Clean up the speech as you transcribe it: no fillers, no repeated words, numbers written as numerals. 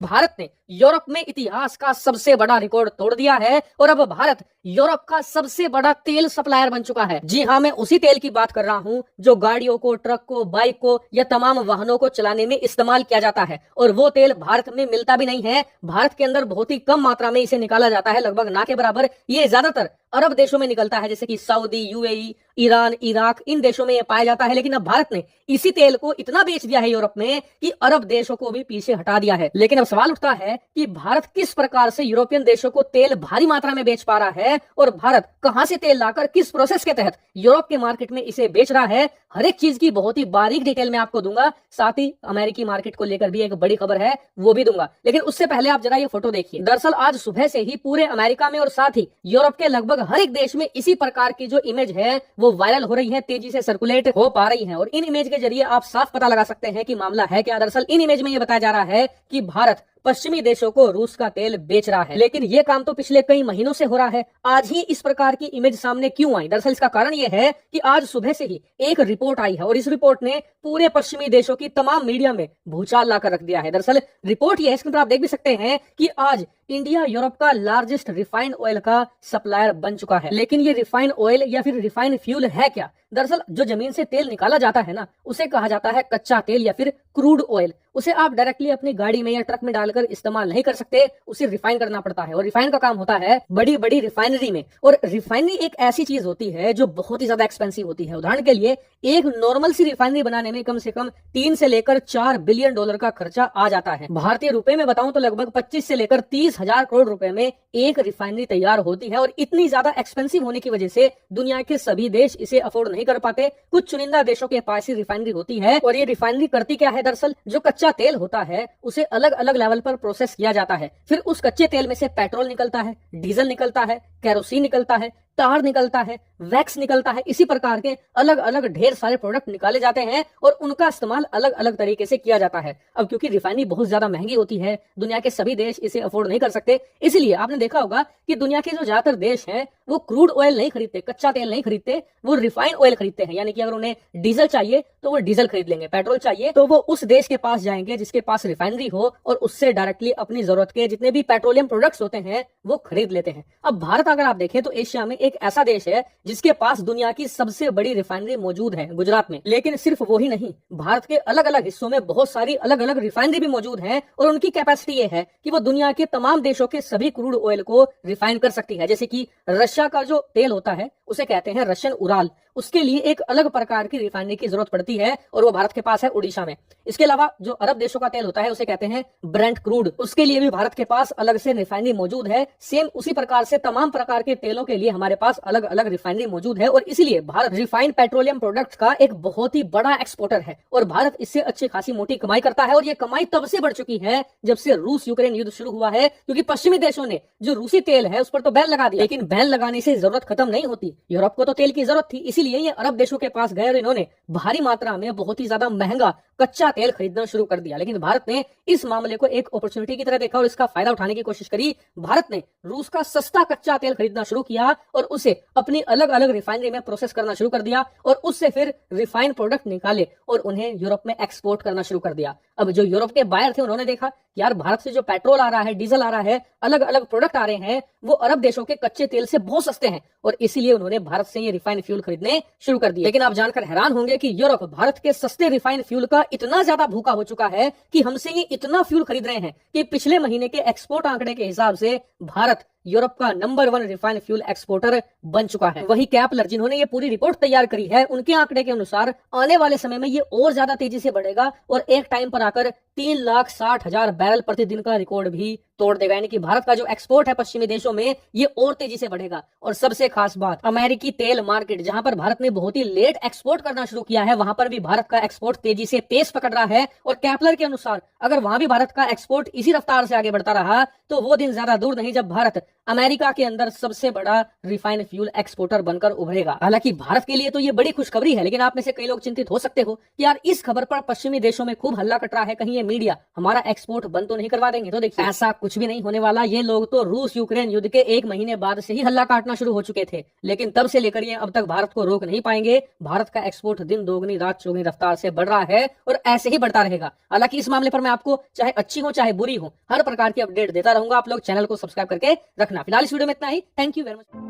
भारत ने यूरोप में इतिहास का सबसे बड़ा रिकॉर्ड तोड़ दिया है और अब भारत यूरोप का सबसे बड़ा तेल सप्लायर बन चुका है। जी हाँ, मैं उसी तेल की बात कर रहा हूँ जो गाड़ियों को, ट्रक को, बाइक को या तमाम वाहनों को चलाने में इस्तेमाल किया जाता है। और वो तेल भारत में मिलता भी नहीं है। भारत के अंदर बहुत ही कम मात्रा में इसे निकाला जाता है, लगभग ना के बराबर। ये ज्यादातर अरब देशों में निकलता है, जैसे कि सऊदी, यूएई, ईरान, इराक, इन देशों में ये पाया जाता है। लेकिन अब भारत ने इसी तेल को इतना बेच दिया है यूरोप में कि अरब देशों को भी पीछे हटा दिया है। लेकिन अब सवाल उठता है कि भारत किस प्रकार से यूरोपियन देशों को तेल भारी मात्रा में बेच पा रहा है और भारत कहां से तेल लाकर किस प्रोसेस के तहत यूरोप के मार्केट में इसे बेच रहा है। हर एक चीज की बहुत ही बारीक डिटेल में आपको दूंगा। साथ ही अमेरिकी मार्केट को लेकर भी एक बड़ी खबर है, वो भी दूंगा। लेकिन उससे पहले आप जरा ये फोटो देखिए। दरअसल आज सुबह से ही पूरे अमेरिका में और साथ ही यूरोप के लगभग हर एक देश में इसी प्रकार की जो इमेज है वो वायरल हो रही है, तेजी से सर्कुलेट हो पा रही है। और इन इमेज के जरिए आप साफ पता लगा सकते हैं कि मामला है क्या। दरअसल इन इमेज में ये बताया जा रहा है कि भारत पश्चिमी देशों को रूस का तेल बेच रहा है। लेकिन ये काम तो पिछले कई महीनों से हो रहा है। आज ही इस प्रकार की इमेज सामने क्यों आई? दरअसल इसका कारण ये है कि आज सुबह से ही एक रिपोर्ट आई है और इस रिपोर्ट ने पूरे पश्चिमी देशों की तमाम मीडिया में भूचाल लाकर रख दिया है। दरअसल रिपोर्ट ये है, इसके अंदर आप देख भी सकते हैं कि आज इंडिया यूरोप का लार्जेस्ट रिफाइंड ऑयल का सप्लायर बन चुका है। लेकिन ये रिफाइंड ऑयल या फिर रिफाइंड फ्यूल है क्या? दरअसल जो जमीन से तेल निकाला जाता है ना, उसे कहा जाता है कच्चा तेल या फिर क्रूड ऑयल। उसे आप डायरेक्टली अपनी गाड़ी में या ट्रक में डालकर इस्तेमाल नहीं कर सकते, उसे रिफाइन करना पड़ता है। और रिफाइन का काम होता है बड़ी बड़ी रिफाइनरी में। और रिफाइनरी एक ऐसी चीज होती है जो बहुत ही ज्यादा एक्सपेंसिव होती है। उदाहरण के लिए एक नॉर्मल सी रिफाइनरी बनाने में कम से कम 3 से लेकर 4 बिलियन डॉलर का खर्चा आ जाता है। भारतीय रुपए में बताऊं तो लगभग 25 से लेकर 30 हजार करोड़ रुपए में एक रिफाइनरी तैयार होती है। और इतनी ज्यादा एक्सपेंसिव होने की वजह से दुनिया के सभी देश इसे अफोर्ड नहीं कर पाते। कुछ चुनिंदा देशों के पास ही रिफाइनरी होती है। और ये रिफाइनरी करती क्या है? दरअसल जो कच्चा तेल होता है उसे अलग अलग लेवल पर प्रोसेस किया जाता है। फिर उस कच्चे तेल में से पेट्रोल निकलता है, डीजल निकलता है, केरोसिन निकलता है, टार निकलता है, वैक्स निकलता है। इसी प्रकार के अलग अलग ढेर सारे प्रोडक्ट निकाले जाते हैं और उनका इस्तेमाल अलग अलग तरीके से किया जाता है। अब क्योंकि रिफाइनरी बहुत ज्यादा महंगी होती है, दुनिया के सभी देश इसे अफोर्ड नहीं कर सकते। इसलिए आपने देखा होगा कि दुनिया के जो ज्यादातर देश हैं वो क्रूड ऑयल नहीं खरीदते, कच्चा तेल नहीं खरीदते, वो रिफाइंड ऑयल खरीदते हैं। यानी कि अगर उन्हें डीजल चाहिए तो वो डीजल खरीद लेंगे, पेट्रोल चाहिए तो वो उस देश के पास जाएंगे जिसके पास रिफाइनरी हो और उससे डायरेक्टली अपनी जरूरत के जितने भी पेट्रोलियम प्रोडक्ट्स होते हैं वो खरीद लेते हैं। अब भारत अगर आप देखें तो एशिया में एक ऐसा देश है जिसके पास दुनिया की सबसे बड़ी रिफाइनरी मौजूद है, गुजरात में। लेकिन सिर्फ वो ही नहीं, भारत के अलग अलग हिस्सों में बहुत सारी अलग अलग रिफाइनरी भी मौजूद है और उनकी कैपेसिटी ये है कि वो दुनिया के तमाम देशों के सभी क्रूड ऑयल को रिफाइन कर सकती है। जैसे कि रशिया का जो तेल होता है उसे कहते हैं रशियन उराल, उसके लिए एक अलग प्रकार की रिफाइनरी की जरूरत पड़ती है और वो भारत के पास है उड़ीसा में। इसके अलावा जो अरब देशों का तेल होता है उसे कहते हैं ब्रेंट क्रूड, उसके लिए भी भारत के पास अलग से रिफाइनरी मौजूद है। सेम उसी प्रकार से तमाम प्रकार के तेलों के लिए हमारे पास अलग अलग रिफाइनरी मौजूद है और इसीलिए भारत रिफाइंड पेट्रोलियम प्रोडक्ट्स का एक बहुत ही बड़ा एक्सपोर्टर है और भारत इससे अच्छी खासी मोटी कमाई करता है। और ये कमाई तब से बढ़ चुकी है जब से रूस यूक्रेन युद्ध शुरू हुआ है, क्योंकि पश्चिमी देशों ने जो रूसी तेल है उस पर तो बैन लगा दिया। लेकिन बैन लगाने से जरूरत खत्म नहीं होती, यूरोप को तो तेल की जरूरत थी, इसीलिए ये अरब देशों के पास गए और इन्होंने भारी मात्रा में बहुत ही ज्यादा महंगा कच्चा तेल खरीदना शुरू कर दिया। लेकिन भारत ने इस मामले को एक अपॉर्चुनिटी की तरह देखा और इसका फायदा उठाने की कोशिश करी। भारत ने रूस का सस्ता कच्चा तेल खरीदना शुरू किया और उसे अपनी अलग अलग रिफाइनरी में प्रोसेस करना शुरू कर दिया और उससे फिर रिफाइंड प्रोडक्ट निकाले और उन्हें यूरोप में एक्सपोर्ट करना शुरू कर दिया। अब जो यूरोप के बायर थे उन्होंने देखा यार भारत से जो पेट्रोल आ रहा है, डीजल आ रहा है, अलग अलग प्रोडक्ट आ रहे हैं, वो अरब देशों के कच्चे तेल से बहुत सस्ते हैं और इसीलिए उन्होंने भारत से ये रिफाइंड फ्यूल खरीदने शुरू कर दिए। लेकिन आप जानकर हैरान होंगे कि यूरोप भारत के सस्ते रिफाइंड फ्यूल का इतना ज्यादा भूखा हो चुका है कि हमसे ये इतना फ्यूल खरीद रहे हैं कि पिछले महीने के एक्सपोर्ट आंकड़े के हिसाब से भारत यूरोप का नंबर 1 रिफाइंड फ्यूल एक्सपोर्टर बन चुका है। वही कैपलर जिन्होंने ये पूरी रिपोर्ट तैयार करी है, उनके आंकड़े के अनुसार आने वाले समय में ये और ज्यादा तेजी से बढ़ेगा और एक टाइम पर आकर 3,60,000 बैरल प्रतिदिन का रिकॉर्ड भी तोड़ देगा। यानी कि भारत का जो एक्सपोर्ट है पश्चिमी देशों में ये और तेजी से बढ़ेगा। और सबसे खास बात, अमेरिकी तेल मार्केट जहां पर भारत ने बहुत ही लेट एक्सपोर्ट करना शुरू किया है, वहां पर भी भारत का एक्सपोर्ट तेजी से पेस पकड़ रहा है। और कैपलर के अनुसार अगर वहां भी भारत का एक्सपोर्ट इसी रफ्तार से आगे बढ़ता रहा तो वो दिन ज्यादा दूर नहीं जब भारत अमेरिका के अंदर सबसे बड़ा रिफाइंड फ्यूल एक्सपोर्टर बनकर उभरेगा। हालांकि भारत के लिए तो ये बड़ी खुशखबरी है, लेकिन आप में से कई लोग चिंतित हो सकते हो कि यार इस खबर पर पश्चिमी देशों में खूब हल्ला कट रहा है, कहीं ये मीडिया हमारा एक्सपोर्ट बंद तो नहीं करवा देंगे। तो देखिए, ऐसा कुछ भी नहीं होने वाला। ये लोग तो रूस यूक्रेन युद्ध के 1 महीने बाद से ही हल्ला काटना शुरू हो चुके थे, लेकिन तब से लेकर ये अब तक भारत को रोक नहीं पाएंगे। भारत का एक्सपोर्ट दिन दोगुनी रात चौगुनी रफ्तार से बढ़ रहा है और ऐसे ही बढ़ता रहेगा। हालांकि इस मामले पर मैं आपको चाहे अच्छी हो चाहे बुरी हो, हर प्रकार की अपडेट देता रहूंगा। आप लोग चैनल को सब्सक्राइब करके रखना। फिलहाल इस वीडियो में इतना ही। Thank you very much.